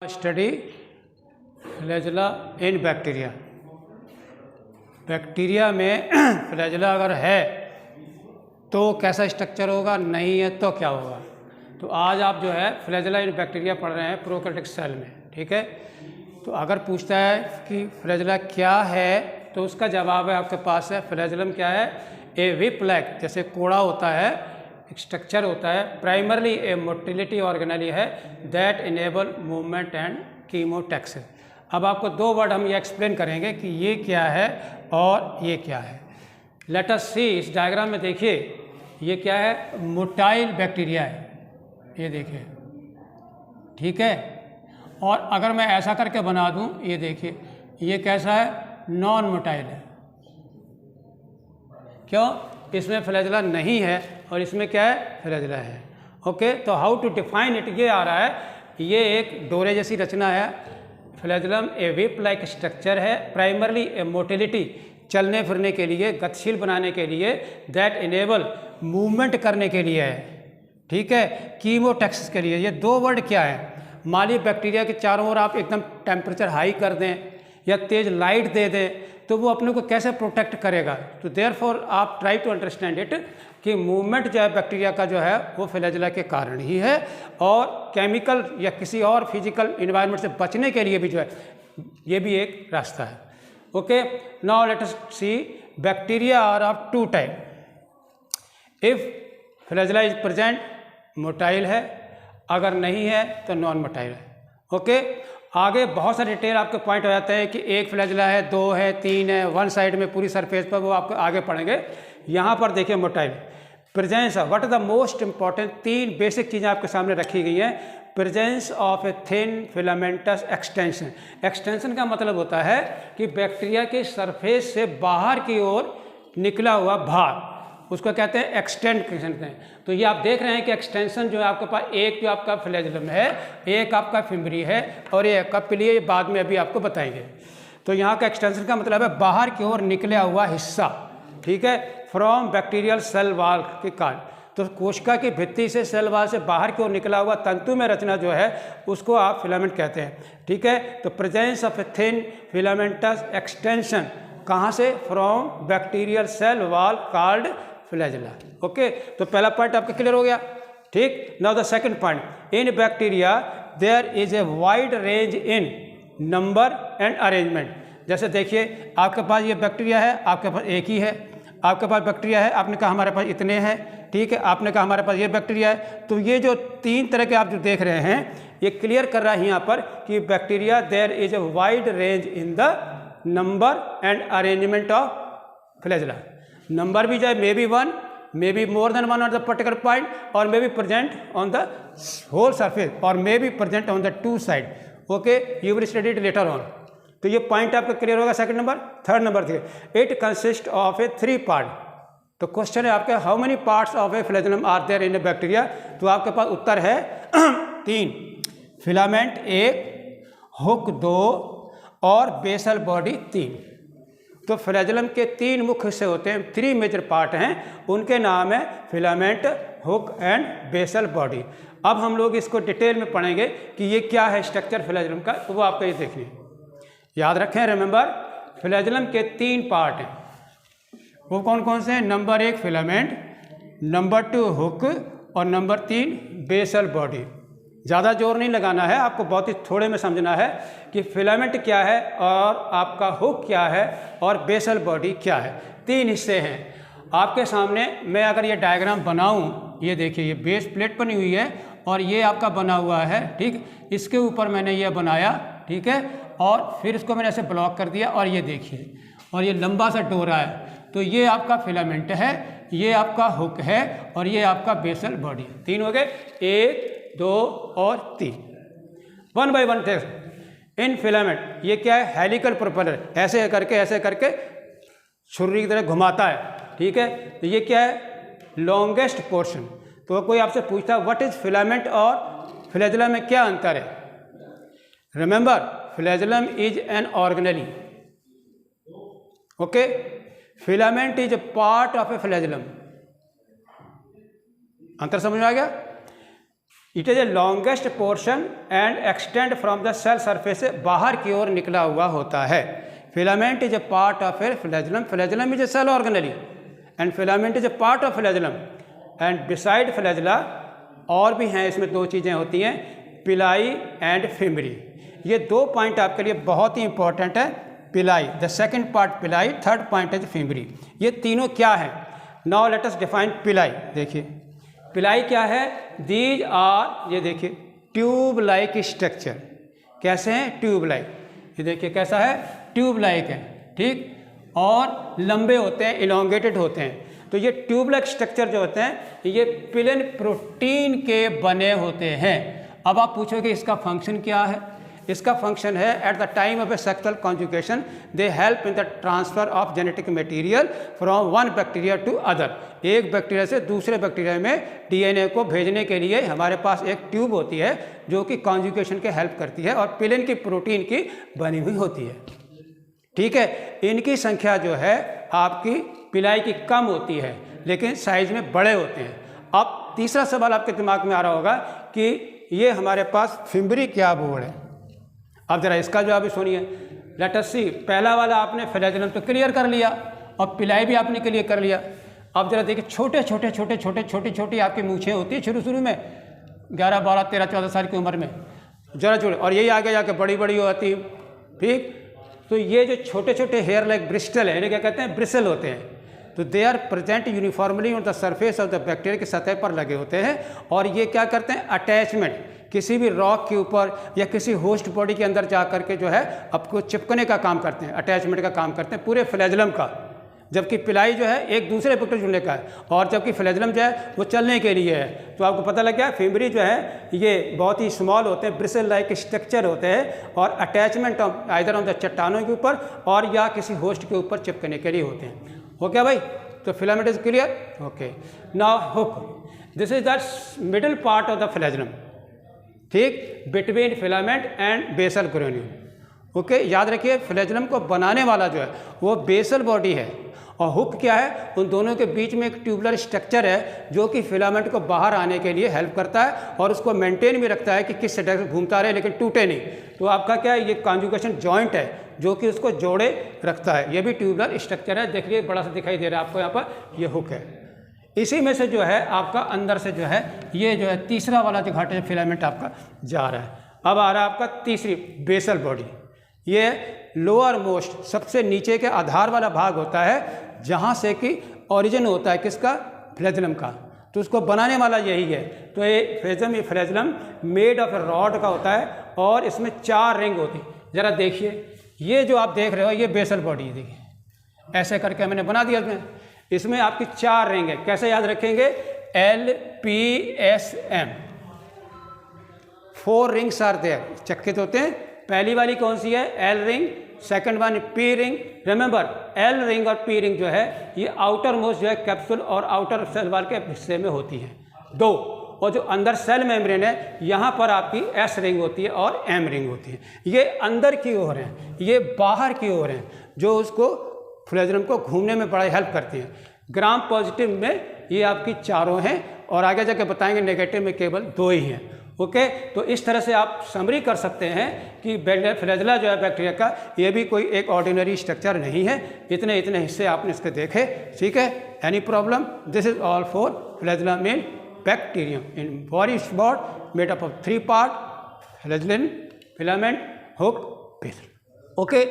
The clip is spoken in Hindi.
स्टडी फ्लैजेला इन बैक्टीरिया। बैक्टीरिया में फ्लैजेला अगर है तो कैसा स्ट्रक्चर होगा, नहीं है तो क्या होगा। तो आज आप जो है फ्लैजेला इन बैक्टीरिया पढ़ रहे हैं प्रोकैरियोटिक सेल में, ठीक है। तो अगर पूछता है कि फ्लैजेला क्या है तो उसका जवाब है आपके पास है फ्लैजेलम क्या है, ए व्हिप लाइक, जैसे कोड़ा होता है, एक स्ट्रक्चर होता है, प्राइमरली ए मोटिलिटी ऑर्गेनेली है that enable movement and chemotaxis. अब आपको दो वर्ड हम ये एक्सप्लेन करेंगे कि ये क्या है और ये क्या है। लेट अस सी, इस डायग्राम में देखिए ये क्या है, मोटाइल बैक्टीरिया है, ये देखिए, ठीक है। और अगर मैं ऐसा करके बना दूं, ये देखिए ये कैसा है, नॉन मोटाइल है। क्यों? इसमें फ्लैजेला नहीं है और इसमें क्या है, फ्लैजेला है। ओके, तो हाउ टू डिफाइन इट, ये आ रहा है, ये एक डोरे जैसी रचना है। फ्लैजेलम ए व्हिप लाइक स्ट्रक्चर है, प्राइमरली ए मोटिलिटी, चलने फिरने के लिए, गतिशील बनाने के लिए, दैट इनेबल मूवमेंट करने के लिए है, ठीक है, कीमोटैक्सिस के लिए। ये दो वर्ड क्या है, मान लीजिए बैक्टीरिया के चारों ओर आप एकदम टेम्परेचर हाई कर दें या तेज लाइट दे दें तो वो अपने को कैसे प्रोटेक्ट करेगा। तो देयरफॉर आप ट्राई टू अंडरस्टैंड इट कि मूवमेंट जो है बैक्टीरिया का जो है वो फ्लैजेला के कारण ही है, और केमिकल या किसी और फिजिकल इन्वायरमेंट से बचने के लिए भी जो है ये भी एक रास्ता है। Okay, now let us see, bacteria are of two type. If flagella is present, motile है, अगर नहीं है तो नॉन मोटाइल है। ओके, आगे बहुत सारे डिटेल आपके पॉइंट हो जाते हैं कि एक फ्लैजेला है, दो है, तीन है, वन साइड में पूरी सरफेस पर, वो आपको आगे पढ़ेंगे। यहाँ पर देखिए motile presence, what is the most important, तीन बेसिक चीज़ें आपके सामने रखी गई हैं। Presence of a thin filamentous extension. Extension का मतलब होता है कि बैक्टीरिया के सरफेस से बाहर की ओर निकला हुआ भाग, उसको कहते हैं एक्सटेंड कहते हैं। तो ये आप देख रहे हैं कि एक्सटेंशन जो है आपके पास, एक जो आपका फ्लैजेलम है, एक आपका फिम्बरी है और ये आपका पिलिया, ये बाद में अभी आपको बताएंगे। तो यहाँ का एक्सटेंशन का मतलब है बाहर की ओर निकला हुआ हिस्सा, ठीक है, फ्रॉम बैक्टीरियल सेल वॉल के कारण। तो कोशिका की भित्ति से, सेल वॉल से बाहर की ओर निकला हुआ तंतु में रचना जो है उसको आप फिलामेंट कहते हैं, ठीक है। तो presence of a thin filamentous extension, कहाँ से, from bacterial cell wall called flagella. Okay, तो पहला पॉइंट आपका क्लियर हो गया, ठीक। Now the second point, in bacteria there is a wide range in number and arrangement. जैसे देखिए आपके पास ये बैक्टीरिया है, आपके पास एक ही है, आपके पास बैक्टीरिया है, आपने कहा हमारे पास इतने हैं, ठीक है, आपने कहा हमारे पास ये बैक्टीरिया है। तो ये जो तीन तरह के आप जो देख रहे हैं, ये क्लियर कर रहा है यहाँ पर कि bacteria there is a wide range in the number and arrangement of flagella. Number भी जाए, may be one, may be more than one on the particular point, और may be present on the whole surface, और may be present on the two side. Okay, you will study it later on. तो ये पॉइंट आपका क्लियर होगा। सेकंड नंबर, थर्ड नंबर देखिए, it consist of A three part. तो क्वेश्चन है आपके, how many parts of a flagellum are there in a bacteria. तो आपके पास उत्तर है तीन, फिलामेंट एक, हुक दो, और बेसल बॉडी तीन। तो फ्लैजेलम के तीन मुख्य हिस्से होते हैं, थ्री मेजर पार्ट हैं, उनके नाम है filament, hook and basal body. अब हम लोग इसको डिटेल में पढ़ेंगे कि ये क्या है स्ट्रक्चर फ्लैजेलम का, तो वो आपको ये देखिए, याद रखें, रिमेंबर, फ्लैजेलम के तीन पार्ट हैं, वो कौन कौन से हैं, नंबर एक फिलामेंट, नंबर टू हुक, और नंबर तीन बेसल बॉडी। ज़्यादा जोर नहीं लगाना है, आपको बहुत ही थोड़े में समझना है कि फिलामेंट क्या है और आपका हुक क्या है और बेसल बॉडी क्या है। तीन हिस्से हैं आपके सामने। मैं अगर ये डायग्राम बनाऊं, ये देखिए, ये बेस प्लेट बनी हुई है और ये आपका बना हुआ है, ठीक, इसके ऊपर मैंने ये बनाया, ठीक है, और फिर इसको मैंने ऐसे ब्लॉक कर दिया, और ये देखिए, और ये लंबा सा डोरा है। तो ये आपका फिलामेंट है, ये आपका हुक है, और ये आपका बेसल बॉडी। तीन हो गए, एक, दो और तीन। वन बाय वन थे। इन फिलामेंट, ये क्या है, हेलिकल प्रोपेलर, ऐसे करके छुरी की तरह घुमाता है, ठीक है। तो ये क्या है, लॉन्गेस्ट पोर्शन। तो कोई आपसे पूछता है व्हाट इज फिलामेंट और फ्लैजेला में क्या अंतर है, remember, flagellum is an organelle, okay, filament is a part of a flagellum. अंतर समझ में आ गया। It is a longest portion and extend from the cell surface से बाहर की ओर निकला हुआ होता है। Filament is a part of a flagellum, flagellum is a cell organelle and filament is a part of flagellum and beside flagella और भी हैं, इसमें दो चीज़ें होती हैं, पिलाई एंड फिमरी। ये दो पॉइंट आपके लिए बहुत ही इंपॉर्टेंट है, पिलाई द सेकंड पार्ट पिलाई, थर्ड पॉइंट इज फिमरी। ये तीनों क्या है? नाउ लेट अस डिफाइन पिलाई। देखिए पिलाई क्या है? दीज आर, ये देखिए ट्यूब लाइक स्ट्रक्चर। कैसे हैं? Tube like. ये देखिए कैसा है? ट्यूब लाइक है, ठीक, और लंबे होते हैं, इलोंगेटेड होते हैं। तो ये ट्यूब लाइक स्ट्रक्चर जो होते हैं ये पिलिन प्रोटीन के बने होते हैं। अब आप पूछोगे इसका फंक्शन क्या है? इसका फंक्शन है at the time of a sexual conjugation they help in the transfer of genetic material from one bacteria to other. एक बैक्टीरिया से दूसरे बैक्टीरिया में डीएनए को भेजने के लिए हमारे पास एक ट्यूब होती है जो कि कॉन्जुगेशन के हेल्प करती है और पिलिन की प्रोटीन की बनी हुई होती है, ठीक है। इनकी संख्या जो है आपकी पिलाई की कम होती है लेकिन साइज में बड़े होते हैं। अब तीसरा सवाल आपके दिमाग में आ रहा होगा कि ये हमारे पास फिम्बरी क्या बोर्ड है। अब जरा इसका जवाब भी सुनिए। लेट अस सी, पहला वाला आपने फ्लैजेलम तो क्लियर कर लिया और पिलाई भी आपने क्लियर कर लिया। अब जरा देखिए छोटी आपकी मूछें होती है शुरू में 11, 12, 13, 14 साल की उम्र में, जरा छोटे, और यही आगे जाके बड़ी होती है, ठीक। तो ये जो छोटे हेयर लाइक ब्रिस्टल है, इन्हें क्या कहते हैं? ब्रिसल होते हैं। तो they are present uniformly on the surface of the bacteria की सतह पर लगे होते हैं और ये क्या करते हैं? अटैचमेंट किसी भी रॉक के ऊपर या किसी होस्ट बॉडी के अंदर जा करके जो है आपको चिपकने का काम करते हैं, अटैचमेंट का काम करते हैं पूरे फ्लैजेलम का। जबकि पिलाई जो है एक दूसरे बैक्टीरिया जुड़ने का है और जबकि फ्लैजेलम जो है वो चलने के लिए है। तो आपको पता लग गया फिम्बरी जो है ये बहुत ही स्मॉल होते हैं, ब्रिसल लाइक स्ट्रक्चर होते हैं और अटैचमेंट आइदर ऑन द चट्टानों के ऊपर और या किसी होस्ट के ऊपर चिपकने के लिए होते हैं। ओके भाई, तो filament is clear. Okay, now hook, this is the middle part of the flagellum, ठीक, between filament and basal granule. Okay, याद रखिए फ्लैजेलम को बनाने वाला जो है वो बेसल बॉडी है और हुक क्या है? उन दोनों के बीच में एक ट्यूबुलर स्ट्रक्चर है जो कि फिलामेंट को बाहर आने के लिए हेल्प करता है और उसको मेंटेन भी रखता है कि किस डायरेक्शन से घूमता रहे लेकिन टूटे नहीं। तो आपका क्या है? ये कॉन्जुगेशन जॉइंट है जो कि उसको जोड़े रखता है। ये भी ट्यूबुलर स्ट्रक्चर है, देखिए बड़ा सा दिखाई दे रहा है आपको यहाँ पर, ये हुक है। इसी में से जो है आपका अंदर से जो है ये जो है तीसरा वाला जो घाटे फिलामेंट आपका जा रहा है। अब आ रहा है आपका तीसरी बेसल बॉडी। ये लोअर मोस्ट सबसे नीचे के आधार वाला भाग होता है जहाँ से कि ओरिजिन होता है किसका? फ्लैजेलम का। तो उसको बनाने वाला यही है। तो ये flagellum made of A rod का होता है और इसमें 4 रिंग होती है। ज़रा देखिए, ये जो आप देख रहे हो ये बेसल बॉडी है, देखिए ऐसे करके मैंने बना दिया। इसमें आपकी 4 रिंग है। कैसे याद रखेंगे? LPSM, 4 रिंग्स आर देयर, चक्के तो होते हैं। पहली वाली कौन सी है? L ring, second one P ring. Remember L ring और P रिंग जो है ये आउटर मोस्ट जो है कैप्सूल और आउटर सेल वाल के हिस्से में होती है 2, और जो अंदर सेल मेम्ब्रेन है यहाँ पर आपकी S रिंग होती है और M रिंग होती है। ये अंदर की ओर हैं, ये बाहर की ओर हैं जो उसको फ्लैजेलम को घूमने में बड़ा हेल्प करती हैं। ग्राम पॉजिटिव में ये आपकी 4 हैं और आगे जाके बताएंगे नेगेटिव में केवल 2 ही हैं। ओके, तो इस तरह से आप समरी कर सकते हैं कि फ्लैजेला जो है बैक्टीरिया का ये भी कोई एक ऑर्डिनरी स्ट्रक्चर नहीं है। इतने हिस्से आपने इसके देखे, ठीक है। Any problem? This is all for flagellum in bacterium in body spot made up of 3 part: flagellin, filament, hook, basal. Okay.